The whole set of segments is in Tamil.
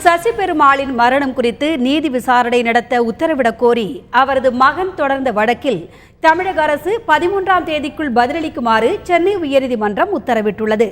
சசி பெருமாளின் மரணம் குறித்து நீதி விசாரணை நடத்த உத்தரவிடக் கோரி அவரது மகன் தொடர்ந்த வழக்கில் தமிழக அரசு 13ஆம் தேதிக்குள் பதிலளிக்குமாறு சென்னை உயர்நீதிமன்றம் உத்தரவிட்டுள்ளது.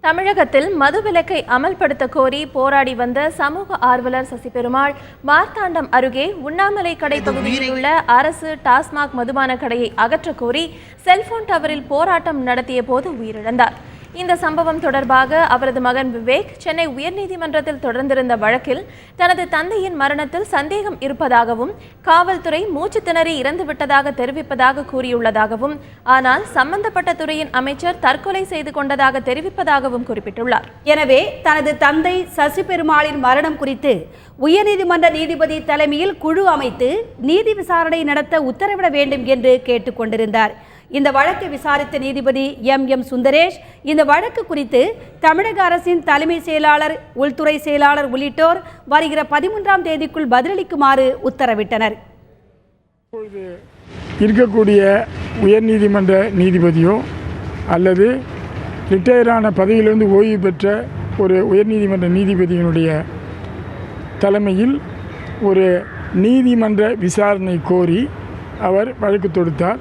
தமிழகத்தில் மதுவிலக்கை அமல்படுத்த கோரி போராடி வந்த சமூக ஆர்வலர் சசி பெருமாள் மார்த்தாண்டம் அருகே உண்ணாமலை கடை பகுதியில் உள்ள அரசு டாஸ்மாக் மதுபான கடையை அகற்ற கோரி செல்போன் டவரில் போராட்டம் நடத்திய போது உயிரிழந்தார். இந்த சம்பவம் தொடர்பாக அவரது மகன் விவேக் சென்னை உயர்நீதிமன்றத்தில் தொடர்ந்திருந்த வழக்கில் தனது தந்தையின் மரணத்தில் சந்தேகம் இருப்பதாகவும் காவல்துறை மூச்சு திணறி இறந்துவிட்டதாக தெரிவிப்பதாக கூறியுள்ளதாகவும் ஆனால் சம்பந்தப்பட்ட துறையின் அமைச்சர் தற்கொலை செய்து கொண்டதாக தெரிவிப்பதாகவும் குறிப்பிட்டுள்ளார். எனவே தனது தந்தை சசி பெருமாளின் மரணம் குறித்து உயர்நீதிமன்ற நீதிபதி தலைமையில் குழு அமைத்து நீதி விசாரணை நடத்த உத்தரவிட வேண்டும் என்று கேட்டுக்கொண்டிருந்தார். இந்த வழக்கை விசாரித்த நீதிபதி எம் சுந்தரேஷ் இந்த வழக்கு குறித்து தமிழக அரசின் தலைமை செயலாளர், உள்துறை செயலாளர் உள்ளிட்டோர் வருகிற 13ஆம் தேதிக்குள் பதிலளிக்குமாறு உத்தரவிட்டனர். இப்பொழுது இருக்கக்கூடிய உயர்நீதிமன்ற நீதிபதியோ அல்லது ரிட்டையரான பதவியிலிருந்து ஓய்வு பெற்ற ஒரு உயர்நீதிமன்ற நீதிபதியினுடைய தலைமையில் ஒரு நீதிமன்ற விசாரணை கோரி அவர் வழக்கு தொடுத்தார்.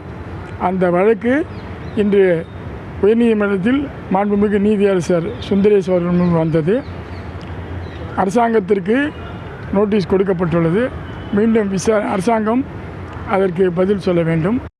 அந்த வழக்கு இன்று உயர்நீதிமன்றத்தில் மாண்புமிகு நீதியரசர் சுந்தரேஷ் அவர்கள் முன் வந்தது. அரசாங்கத்திற்கு நோட்டீஸ் கொடுக்கப்பட்டுள்ளது. மீண்டும் அரசாங்கம் அதற்கு பதில் சொல்ல வேண்டும்.